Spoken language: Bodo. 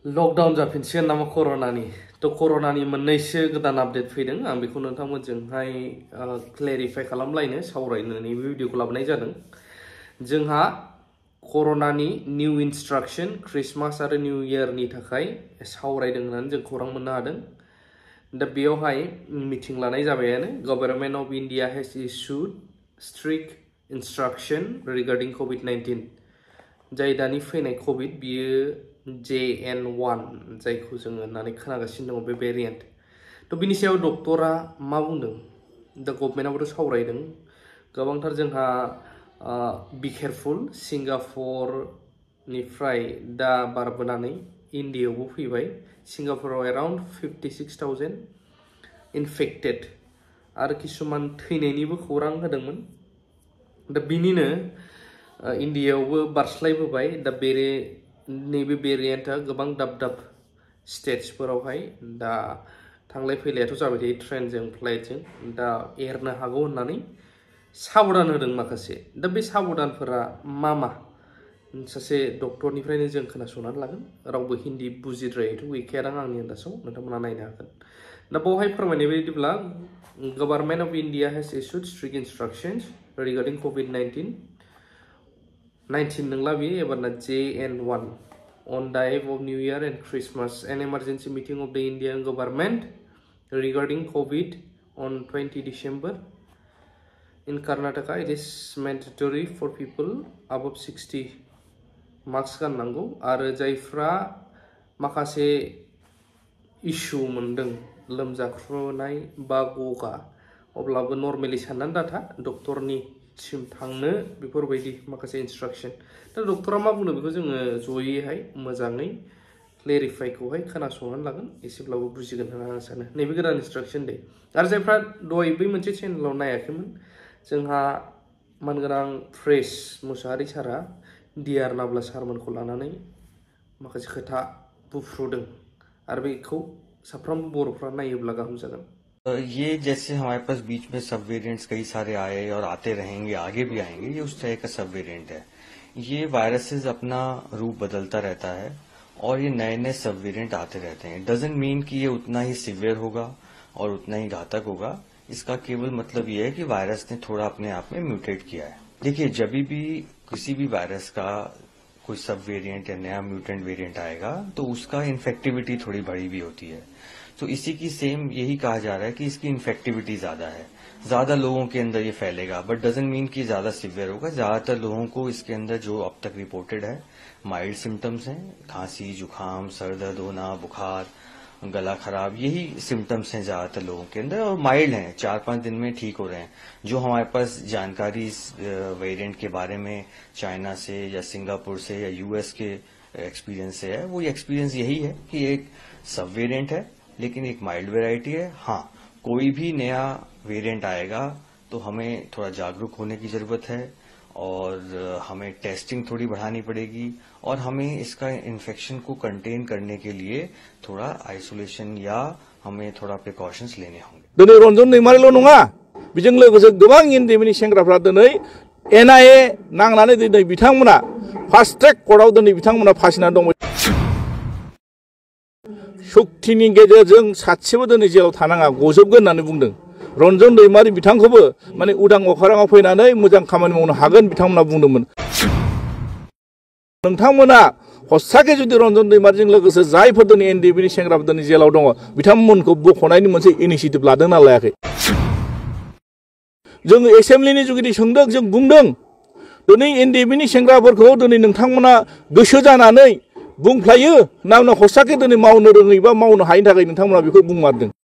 लकडाउन जाफिनसिगोन नामा कर'नानि तो कर'नानि मोननैसो गोदान आपडेट फैदों आं बेखौ नोंथांमोनजोंहाय क्लेरिफाइ खालामलायनो सावरायनो नैबे भिडिअखौ लाबोनाय जादों जोंहा कर'नानि निउ इन्सट्राक्शन क्रिसमास आरो निउ इयारनि थाखाय सावरायदों होननानै जों खौरां मोननो हादों दा बेयावहाय मिटिं लानाय जाबायानो government of India has issued strict instruction regarding कोविड-19 जाय दानि फैनाय कोविड बियो JN1 जायखौ जों होननानै खोनागासिनो दङ बे वेरिएंट तो बिनि सायाव डक्टरा मा बुंदों दा गभर्नमेन्टआबोथ' सावरायदों गोबांथार जोंहा बी केयरफुल सिंगापुरनिफ्राय दा बारबोनानै इन्डियायावबो फैबाय सिंगापुराव एराउन्ड 56,000 इनफेक्टेड आरो किसुमान थैनायनिबो खौरां होदोंमोन दा बिनिनो इन्डियायावबो बारस्लायबोबाय दा नैबे वेरिएंटआ गोबां दाब दाब स्टेट्सफोरावहाय दा थांलाय फैलायाथ' जाबाय थायो ट्रेनजों फ्लाइटजों दा एरनो हागौ होननानै साबधान होदों माखासे दा बे साबधानफोरा मा सासे डक्टरनिफ्रायनो जों खोनासंनानै लागोन रावबो हिन्दी बुजिद्रायैथ' गैखाया आंनि आन्दाजाव नोंथांमोना नायनो हागोन दा बावहाय फोरमायनाय बायदिब्ला government of India has issued strict instructions regarding कोविड-19 नंला बियो एबारना JN1 on the eve of New Year and Christmas an emergency meeting of the Indian government regarding COVID on 20 December in Karnataka it is mandatory for people above 60 mask गाननांगौ आरो जायफ्रा माखासे इशू मोनदों लोमजाख्रुनाय बा गगा अब्लाबो नर्मेलि साननानै डाटा डक्टरनि सिम थांनो बेफोरबायदि माखासे इन्स्ट्राक्शन दा डक्टरा मा बुंदों बेखौ जोङो जयैहाय मोजाङै क्लेरिफाइखौहाय खोनासंनानै लागोन एसेब्लाबो बुजिगोन होनना आं सानो नैबे गोदान इन्स्ट्राक्शन दे आरो जायफ्रा दहाय बै मोनसे चेनेलाव नायाखैमोन जोंहा मानगोनां प्रेस मुसाहारि सारा डिआर नाब्ला सारमोनखौ लानानै माखासे खोथा बुफ्रुदों आरो बेखौ साफ्रोमबो बर'फ्रा नायोब्ला गाहाम जागोन ये जैसे हमारे पास बीच में सब वेरिएंट्स कई सारे आए और आते रहेंगे आगे भी आएंगे ये उस तरह का सब वेरिएंट है ये वायरसेस अपना रूप बदलता रहता है और ये नए नए सब वेरिएंट आते रहते हैं डजंट मीन कि ये उतना ही सिवियर होगा और उतना ही घातक होगा इसका केवल मतलब ये है कि वायरस ने थोड़ा अपने आप में म्यूटेट किया है देखिए जब भी किसी भी वायरस का कोई सब वेरिएंट या नया म्यूटेंट वेरिएंट आएगा तो उसका इन्फेक्टिविटी थोड़ी बड़ी भी होती है तो इसी की सेम यही कहा जा रहा है कि इसकी इन्फेक्टिविटी ज्यादा है ज्यादा लोगों के अंदर ये फैलेगा बट डजंट मीन कि ज्यादा सिवियर होगा ज्यादातर लोगों को इसके अंदर जो अब तक रिपोर्टेड है माइल्ड सिम्टम्स हैं खांसी जुकाम सर दर्द होना बुखार गला खराब यही सिम्टम्स हैं ज्यादातर लोगों के अंदर और माइल्ड हैं 4-5 दिन में ठीक हो रहे हैं जो हमारे पास जानकारी इस वेरिएंट के बारे में चाइना से या सिंगापुर से या यूएस के एक्सपीरियंस से है वो एक्सपीरियंस यही है कि एक सब वेरिएंट है लेकिन एक माइल्ड वेराइटी है हाँ कोई भी नया वेरिएंट आएगा तो हमें थोड़ा जागरूक होने की जरूरत है और हमें टेस्टिंग थोड़ी बढ़ानी पड़ेगी और हमें इसका इन्फेक्शन को कंटेन करने के लिए थोड़ा आइसोलेशन या हमें थोड़ा प्रिकॉशंस लेने होंगे दिनै रन्जन दैमारिल' नङा बेजों लोगोसे गोबां इन्दिनि सेंग्राफ्रा दिनै NIA नांनानै दिनै बिथांमोना फास्ट ट्रेक कर्टआव दिनै बिथांमोना फासिनानै दङ शक्तिनि गेजेरजों सासेबो दिनै जेलाव थानाङा गजोबगोन होननानै बुंदों रन्जन दैमारि बिथांखौबो माने उदां अखाराङाव फैनानै मोजां खामानि मावनो हागोन बिथांमोना बुंदोंमोन नोंथांमोना हस्साके जुदि रन्जन दैमारिजों लोगोसे जायफोर दिनै एनडिएफबि सेंग्राफोर दिनै जेलाव दङ बिथांमोनखौ बख'नायनि मोनसे इनिशिएटिभ लादों ना लायाखै जोङो एसेम्बलिनि जुगिदि सोंदों जों बुंदों दिनै एनडिएफबि सेंग्राफोरखौ दिनै नोंथांमोना गोसो जानानै बुंफ्लायो ना हस्साके दिनै मावनो रोङै बा मावनो हायैनि थाखाय नोंथांमोना बेखौ बुंमारदों